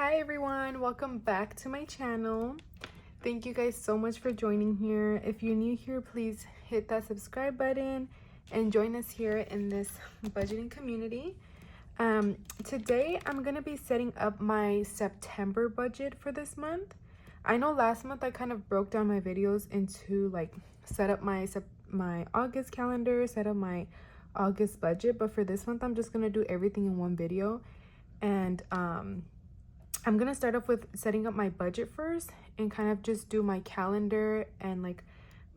Hi everyone, welcome back to my channel. Thank you guys so much for joining here. If you're new here, please hit that subscribe button and join us here in this budgeting community. Today I'm gonna be setting up my September budget for this month. I know last month I kind of broke down my videos into like set up my August calendar, set up my August budget, but for this month I'm just gonna do everything in one video. And I'm gonna start off with setting up my budget first and kind of just do my calendar and like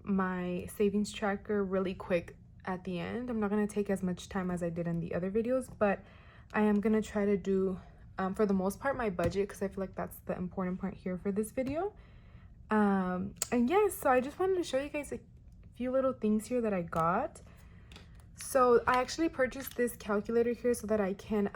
my savings tracker really quick at the end. I'm not gonna take as much time as I did in the other videos, but I am gonna try to do for the most part my budget, because I feel like that's the important part here for this video. And yes, so I just wanted to show you guys a few little things here that I got. So I actually purchased this calculator here so that I can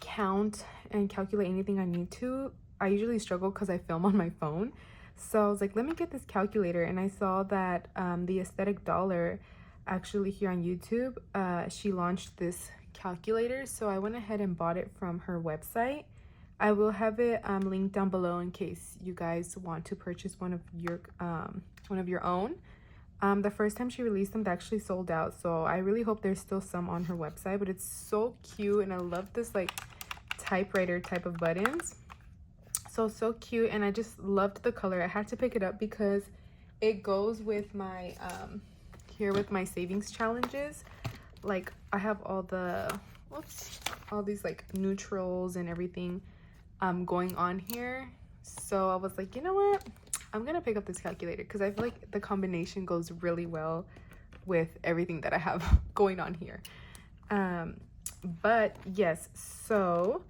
count and calculate anything I need to. I usually struggle because I film on my phone, so I was like, let me get this calculator. And I saw that the Aesthetic Dollar, actually here on YouTube, she launched this calculator, so I went ahead and bought it from her website. I will have it linked down below in case you guys want to purchase one of your own. The first time she released them, they actually sold out, so I really hope there's still some on her website. But it's so cute, and I love this like typewriter type of buttons. So cute, and I just loved the color. I had to pick it up because it goes with my here with my savings challenges. Like I have all these like neutrals and everything going on here, so I was like, you know what, I'm gonna pick up this calculator because I feel like the combination goes really well with everything that I have going on here. But yes, so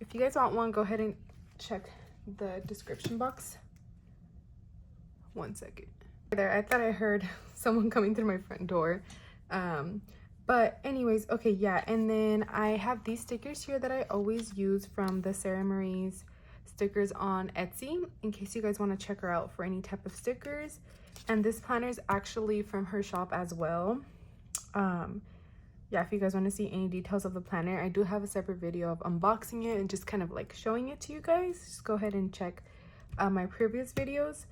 if you guys want one, go ahead and check the description box. One second. There, I thought I heard someone coming through my front door. But anyways, okay, yeah. And then I have these stickers here that I always use from the Sarah Marie's stickers on Etsy, in case you guys want to check her out for any type of stickers. And this planner is actually from her shop as well. Yeah, if you guys want to see any details of the planner, I do have a separate video of unboxing it and just kind of like showing it to you guys. Just go ahead and check my previous videos.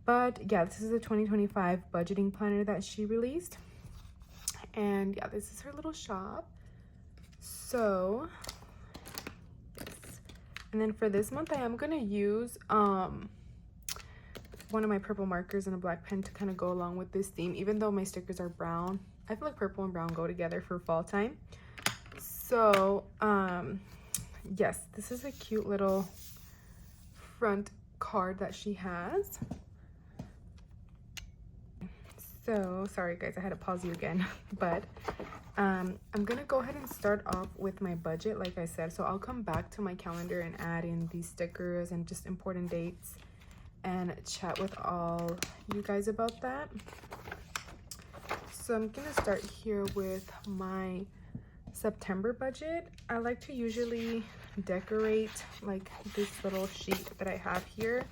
But yeah, this is a 2025 budgeting planner that she released. And yeah, this is her little shop. So yes. And then for this month, I am gonna use one of my purple markers and a black pen to kind of go along with this theme, even though my stickers are brown. I feel like purple and brown go together for fall time. So yes, this is a cute little front card that she has. So sorry guys, I had to pause you again. But I'm gonna go ahead and start off with my budget, like I said. So I'll come back to my calendar and add in these stickers and just important dates and chat with all you guys about that. So I'm gonna start here with my September budget. I like to usually decorate like this little sheet that I have here.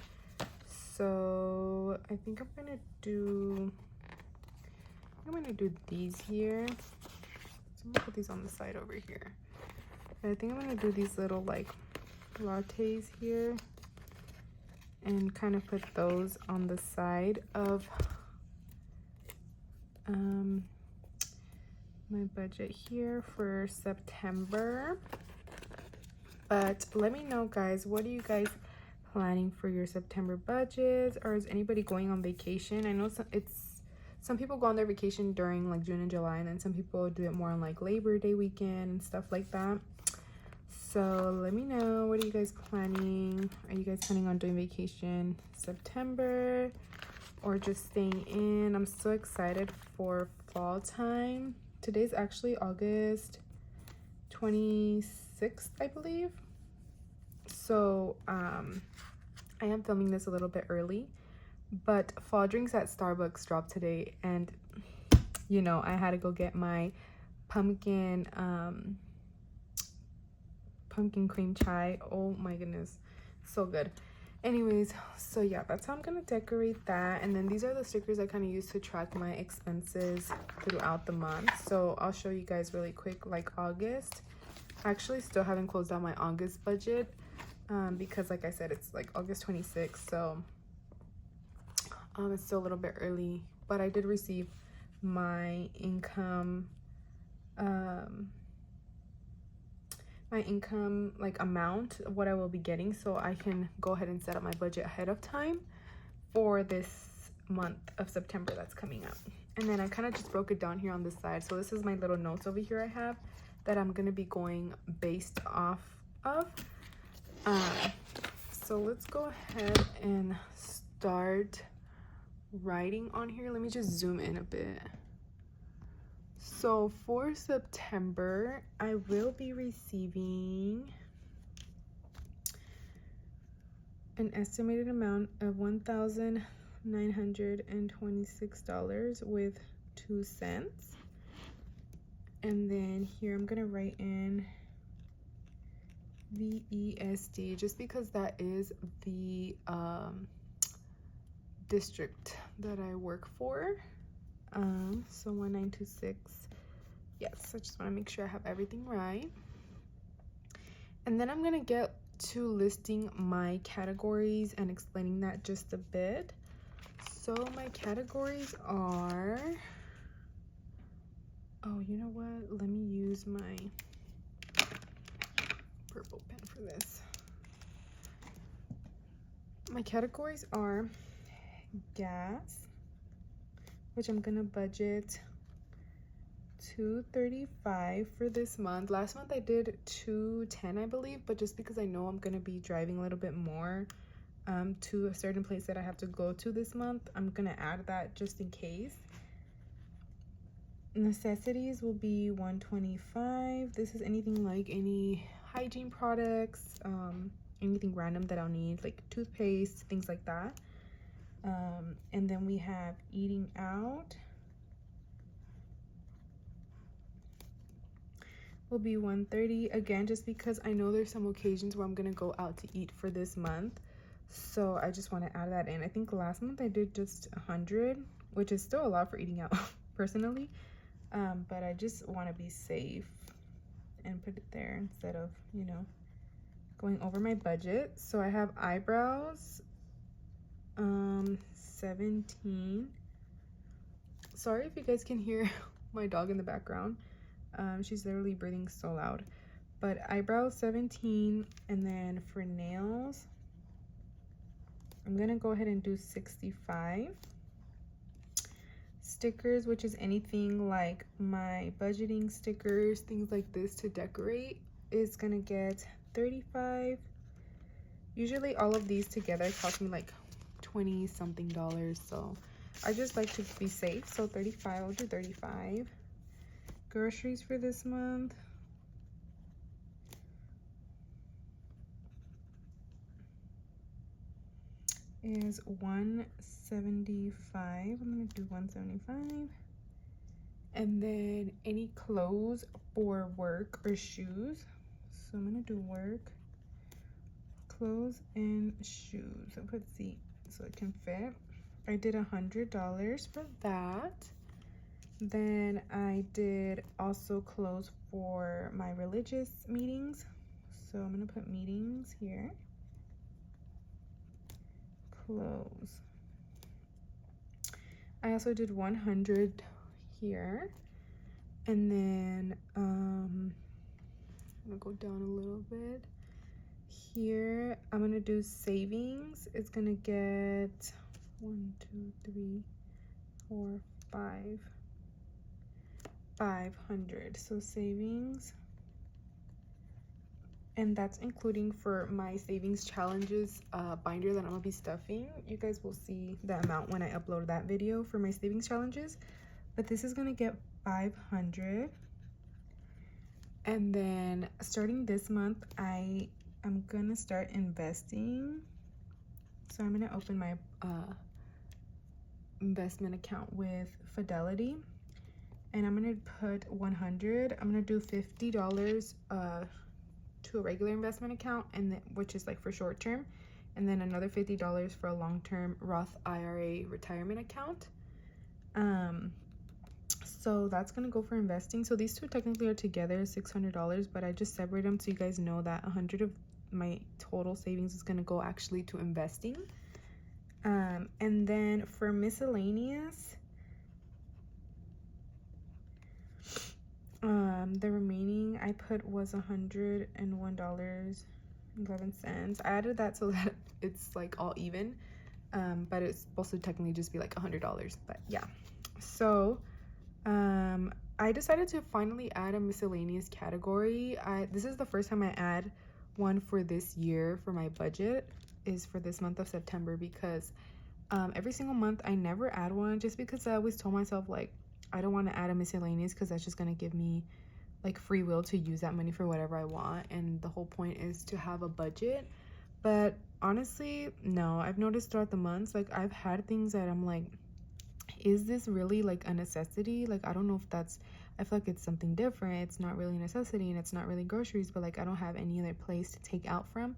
So I think I'm gonna do these here. So I'm gonna put these on the side over here. And I think I'm gonna do these little like lattes here and kind of put those on the side of my budget here for September. But let me know guys, what are you guys planning for your September budgets, or is anybody going on vacation? I know some people go on their vacation during like June and July, and then some people do it more on like Labor Day weekend and stuff like that. So let me know, what are you guys planning? Are you guys planning on doing vacation September or just staying in? I'm so excited for fall time. Today's actually August 26th, I believe. So I am filming this a little bit early, but fall drinks at Starbucks dropped today, and you know, I had to go get my pumpkin cream chai. Oh my goodness, so good. Anyways, so yeah, that's how I'm gonna decorate that. And then these are the stickers I kind of use to track my expenses throughout the month. So I'll show you guys really quick, like August. I actually still haven't closed out my August budget because like I said, it's like August 26th, so it's still a little bit early, but I did receive my income like amount of what I will be getting, so I can go ahead and set up my budget ahead of time for this month of September that's coming up. And then I kind of just broke it down here on this side. So this is my little notes over here I have that I'm gonna be going based off of. So let's go ahead and start writing on here. Let me just zoom in a bit. So for September, I will be receiving an estimated amount of $1,926 with 2 cents. And then here I'm gonna write in VESD just because that is the district that I work for. So 1926. Yes, I just want to make sure I have everything right. And then I'm gonna get to listing my categories and explaining that just a bit. So my categories are, oh, you know what? Let me use my purple pen for this. My categories are gas, which I'm gonna budget $235 for this month. Last month I did $210, I believe, but just because I know I'm gonna be driving a little bit more to a certain place that I have to go to this month, I'm gonna add that just in case. Necessities will be $125. This is anything like any hygiene products, anything random that I'll need, like toothpaste, things like that. And then we have eating out will be $130, again just because I know there's some occasions where I'm gonna go out to eat for this month, so I just want to add that in. I think last month I did just $100, which is still a lot for eating out personally, but I just want to be safe and put it there instead of, you know, going over my budget. So I have eyebrows, 17. Sorry if you guys can hear my dog in the background. She's literally breathing so loud. But eyebrows, 17. And then for nails, I'm gonna go ahead and do 65. Stickers, which is anything like my budgeting stickers, things like this to decorate, is gonna get 35. Usually all of these together cost me like 20 something dollars, so I just like to be safe, so 35. I'll do 35. Groceries for this month, is $175. I'm gonna do $175. And then any clothes for work or shoes, so I'm gonna do work, clothes and shoes. I'll put seat so it can fit. I did $100 for that. Then I did also clothes for my religious meetings, so I'm gonna put meetings here. Clothes. I also did 100 here, and then I'm gonna go down a little bit. Here I'm gonna do savings. It's gonna get 1, 2, 3, 4, 5. 500. So savings, and that's including for my savings challenges binder that I'm gonna be stuffing. You guys will see the amount when I upload that video for my savings challenges, but this is gonna get 500. And then starting this month, I'm gonna start investing, so I'm gonna open my investment account with Fidelity, and I'm gonna put 100. I'm gonna do $50 to a regular investment account, and then, which is like for short term, and then another $50 for a long-term Roth IRA retirement account. So that's gonna go for investing. So these two technically are together, $600, but I just separate them so you guys know that 100 of my total savings is gonna go actually to investing. And then for miscellaneous, the remaining I put was $101.11. I added that so that it's like all even, but it's supposed to technically just be like $100. But yeah, so I decided to finally add a miscellaneous category. This is the first time I add one for this year for my budget, is for this month of September, because every single month I never add one, just because I always told myself like I don't want to add a miscellaneous because that's just gonna give me like free will to use that money for whatever I want, and the whole point is to have a budget. But honestly, no, I've noticed throughout the months, like I've had things that I'm like, is this really like a necessity? Like I don't know if that's, I feel like it's something different. It's not really a necessity and it's not really groceries, but like I don't have any other place to take out from.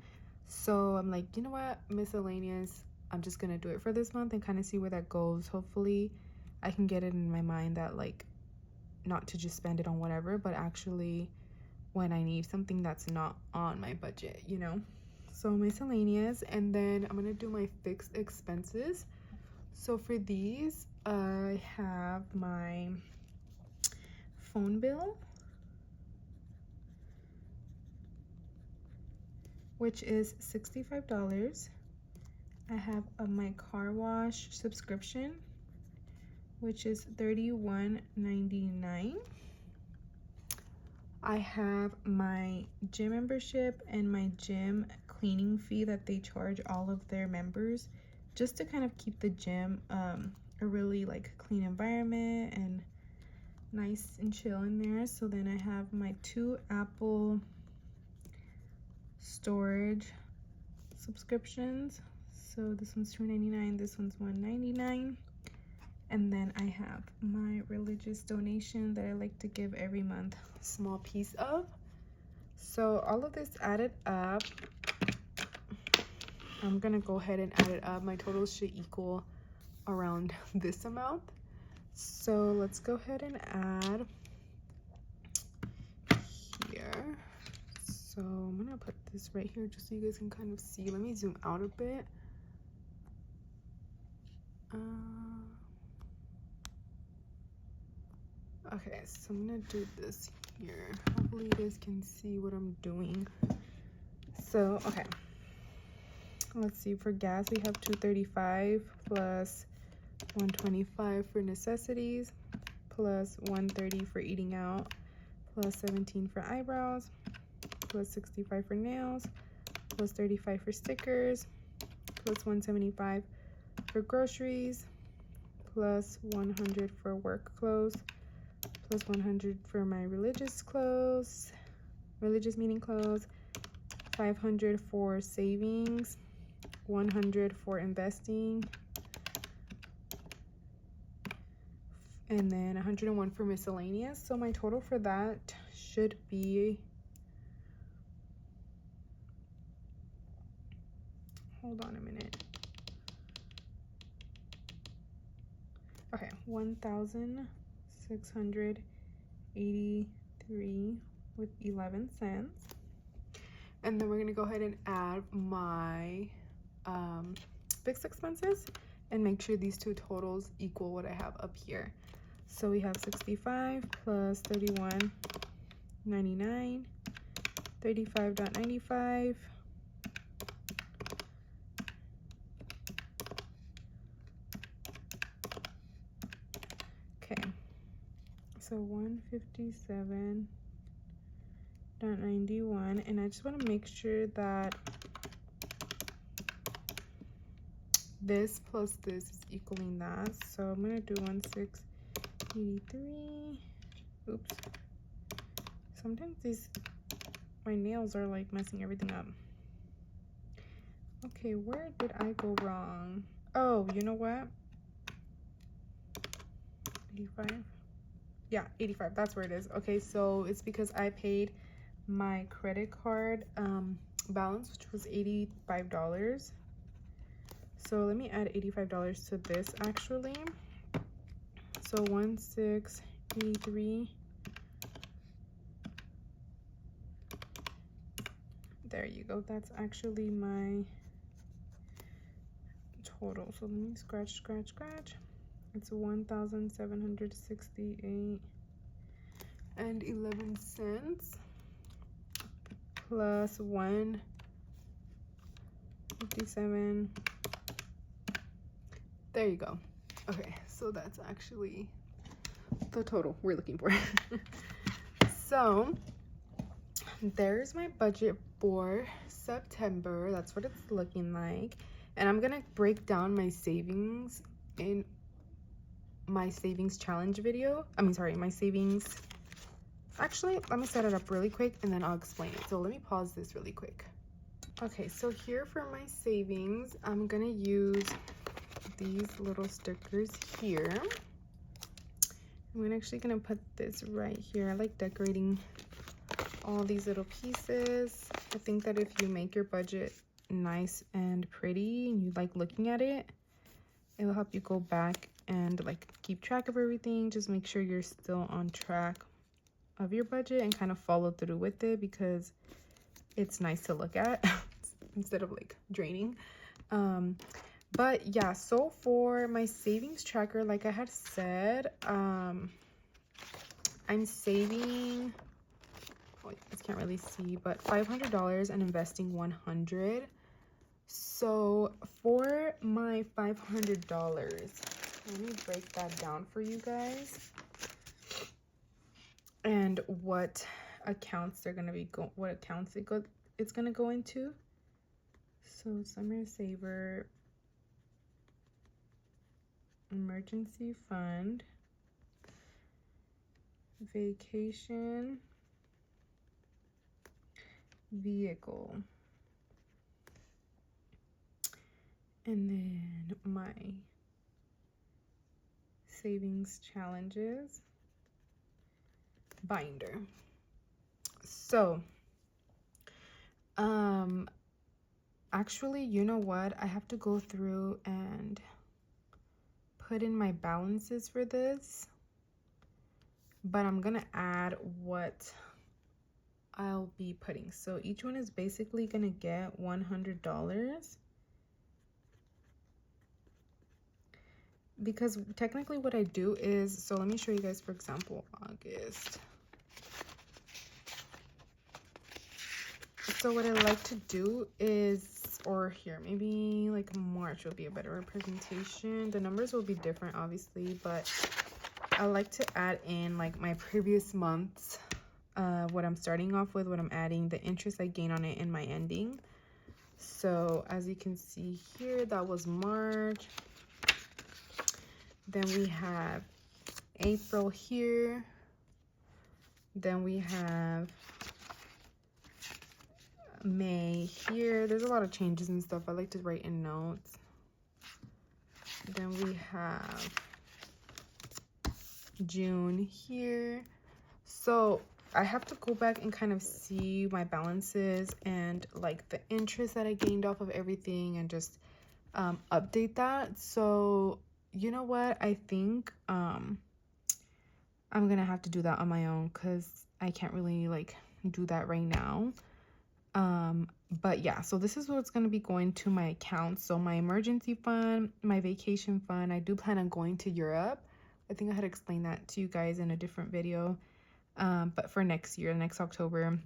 So I'm like, you know what, miscellaneous, I'm just gonna do it for this month and kind of see where that goes. Hopefully I can get it in my mind that like not to just spend it on whatever, but actually when I need something that's not on my budget, you know. So miscellaneous, and then I'm gonna do my fixed expenses. So for these, I have my phone bill, which is $65. I have my car wash subscription, which is $31.99. I have my gym membership and my gym cleaning fee that they charge all of their members, just to kind of keep the gym a really like clean environment and nice and chill in there. So then I have my 2 Apple storage subscriptions. So this one's $2.99, this one's $1.99. And then I have my religious donation that I like to give every month a small piece of. So all of this added up, I'm gonna go ahead and add it up. My total should equal around this amount. So let's go ahead and add here. So I'm gonna put this right here just so you guys can kind of see. Let me zoom out a bit. Okay, so I'm gonna do this here. Hopefully you guys can see what I'm doing. So, okay. Let's see, for gas we have $2.35 plus $1.25 for necessities, plus $1.30 for eating out, plus $17 for eyebrows, plus $65 for nails, plus $35 for stickers, plus $175 for groceries, plus $100 for work clothes, plus $100 for my religious meeting clothes, $500 for savings, $100 for investing, and then $101 for miscellaneous. So my total for that should be, hold on a minute. Okay, $1,683 with 11 cents. And then we're gonna go ahead and add my fixed expenses and make sure these two totals equal what I have up here. So we have 65 plus 31.99, 35.95, okay, so 157.91, and I just want to make sure that this plus this is equaling that. So I'm gonna do 1683. Oops. Sometimes my nails are like messing everything up. Okay, where did I go wrong? Oh, you know what? 85. Yeah, 85. That's where it is. Okay, so it's because I paid my credit card balance, which was $85. So let me add $85 to this actually. So 1683. There you go. That's actually my total. So let me scratch. It's 1,768 and 11 cents plus 157. There you go. Okay, so that's actually the total we're looking for. So there's my budget for September. That's what it's looking like. And I'm gonna break down my savings in my savings challenge video. My savings. Actually, let me set it up really quick and then I'll explain it. So let me pause this really quick. Okay, so here for my savings, I'm gonna use these little stickers here. I'm actually gonna put this right here. I like decorating all these little pieces. I think that if you make your budget nice and pretty and you like looking at it, it will help you go back and like keep track of everything. Just make sure you're still on track of your budget and kind of follow through with it, because it's nice to look at instead of like draining. But yeah, so for my savings tracker, like I had said, I'm saving, oh, you guys can't really see, but $500 and investing $100. So for my $500, let me break that down for you guys and what accounts they're gonna be what accounts it's gonna go into. So summer saver, emergency fund, vacation, vehicle, and then my savings challenges binder. So actually, you know what, I have to go through and put in my balances for this, but I'm gonna add what I'll be putting. So each one is basically gonna get $100, because technically what I do is, so let me show you guys, for example, August. So what I like to do is, or here, maybe like March will be a better representation. The numbers will be different, obviously, but I like to add in like my previous months, what I'm starting off with, what I'm adding, the interest I gain on it, and my ending. So as you can see here, that was March. Then we have April here. Then we have May here. There's a lot of changes and stuff. I like to write in notes. Then we have June here. So I have to go back and kind of see my balances and like the interest that I gained off of everything, and just update that. So you know what, I think I'm gonna have to do that on my own, because I can't really like do that right now. But yeah, so this is what's going to be going to my accounts. So my emergency fund, my vacation fund, I do plan on going to Europe. I think I had explained that to you guys in a different video. But for next year, next October,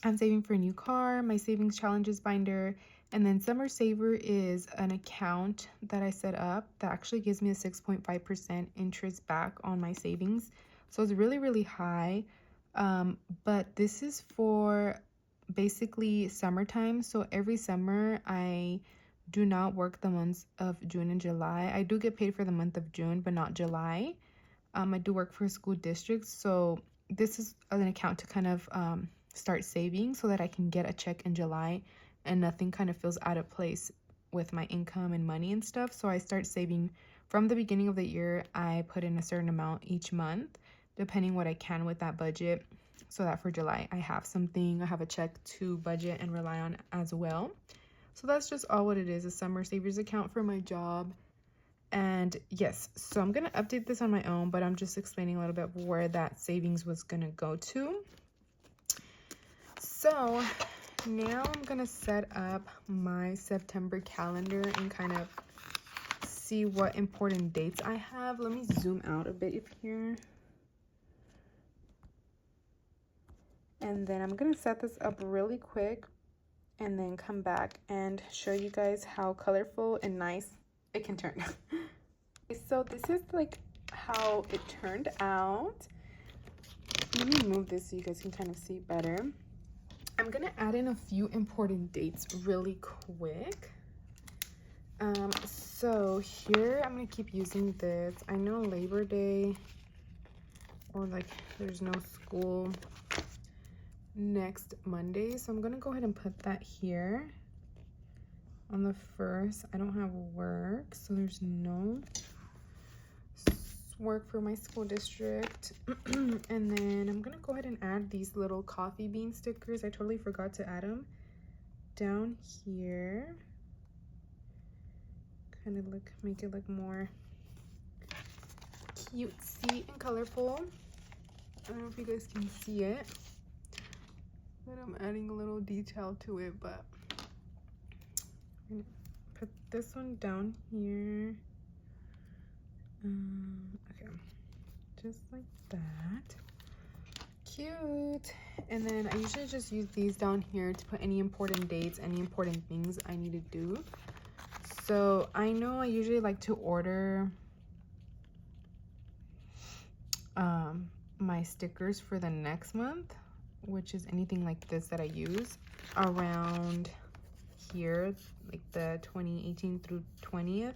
I'm saving for a new car, my savings challenges binder, and then Summer Saver is an account that I set up that actually gives me a 6.5% interest back on my savings. So it's really, really high. But this is for basically summertime. So every summer I do not work the months of June and July. I do get paid for the month of June, but not July. I do work for a school district, so this is an account to kind of start saving so that I can get a check in July and nothing kind of feels out of place with my income and money and stuff. So I start saving from the beginning of the year. I put in a certain amount each month, depending what I can with that budget, so that for July I have something, I have a check to budget and rely on as well. So that's just all what it is, a summer savers account for my job. And yes, so I'm gonna update this on my own, but I'm just explaining a little bit where that savings was gonna go to. So now I'm gonna set up my September calendar and kind of see what important dates I have. Let me zoom out a bit here. And then I'm gonna set this up really quick and then come back and show you guys how colorful and nice it can turn. So this is like how it turned out. Let me move this so you guys can kind of see better. I'm gonna add in a few important dates really quick. So here I'm gonna keep using this. I know Labor Day, or like there's no school next Monday, so I'm gonna go ahead and put that here on the 1st. I don't have work, so there's no work for my school district. And then I'm gonna go ahead and add these little coffee bean stickers. I totally forgot to add them down here. Kind of make it look more cutesy and colorful. I don't know if you guys can see it, but I'm adding a little detail to it. But I'm gonna put this one down here. Okay, just like that. Cute. And then I usually just use these down here to put any important dates, any important things I need to do. So I know I usually like to order my stickers for the next month, which is anything like this that I use around here, like the 2018 through 20th,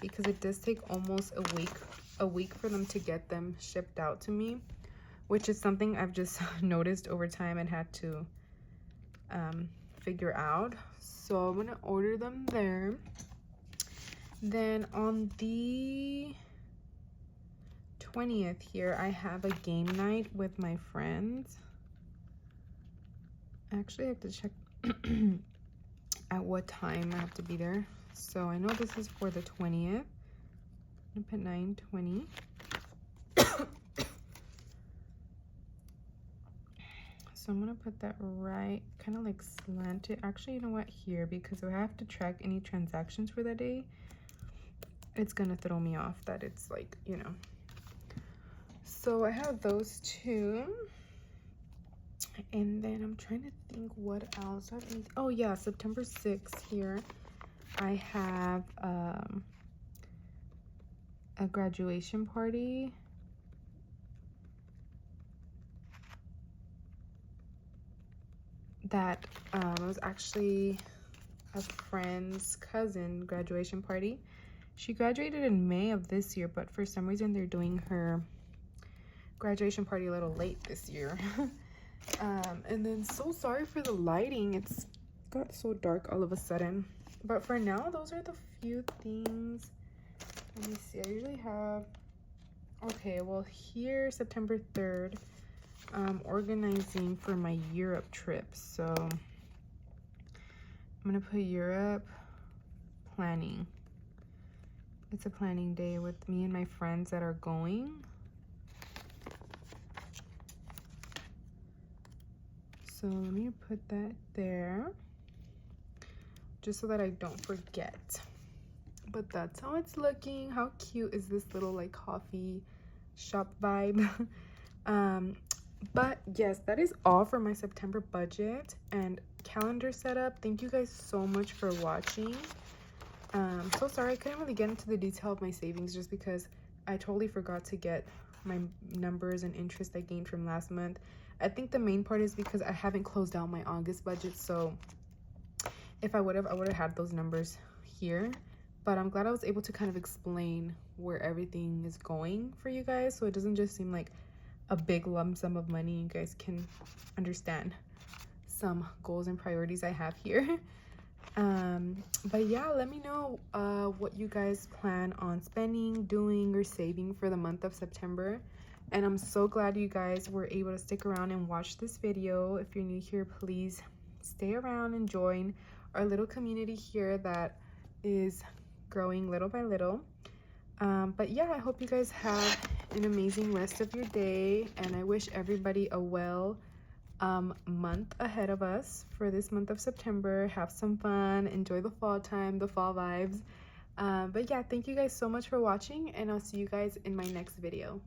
because it does take almost a week for them to get them shipped out to me, which is something I've just noticed over time and had to figure out. So I'm gonna order them there. Then on the 20th here, I have a game night with my friends. Actually, I have to check at what time I have to be there. So I know this is for the 20th. I'm gonna put 9:20. So I'm gonna put that right, kind of like slanted. Actually, you know what, here, because if I have to track any transactions for that day, it's gonna throw me off that it's like, you know. So I have those two. And then I'm trying to think what else. Oh yeah, September 6th here, I have a graduation party. That was actually a friend's cousin graduation party. She graduated in May of this year, but for some reason they're doing her graduation party a little late this year. And then so sorry for the lighting, it's got so dark all of a sudden, but for now those are the few things. Let me see, I usually have, okay, well here September 3rd, organizing for my Europe trip, so I'm gonna put Europe planning. It's a planning day with me and my friends that are going. So let me put that there just so that I don't forget. But that's how it's looking. How cute is this little like coffee shop vibe? But yes, that is all for my September budget and calendar setup. Thank you guys so much for watching. So sorry I couldn't really get into the detail of my savings just because I totally forgot to get my numbers and interest I gained from last month. I think the main part is because I haven't closed out my August budget, so if I would have had those numbers here. But I'm glad I was able to kind of explain where everything is going for you guys, so it doesn't just seem like a big lump sum of money. You guys can understand some goals and priorities I have here. But yeah, let me know what you guys plan on spending, doing, or saving for the month of September. And I'm so glad you guys were able to stick around and watch this video. If you're new here, please stay around and join our little community here that is growing little by little. But yeah, I hope you guys have an amazing rest of your day, and I wish everybody a well month ahead of us for this month of September. Have some fun, enjoy the fall time, the fall vibes. But yeah, thank you guys so much for watching, and I'll see you guys in my next video.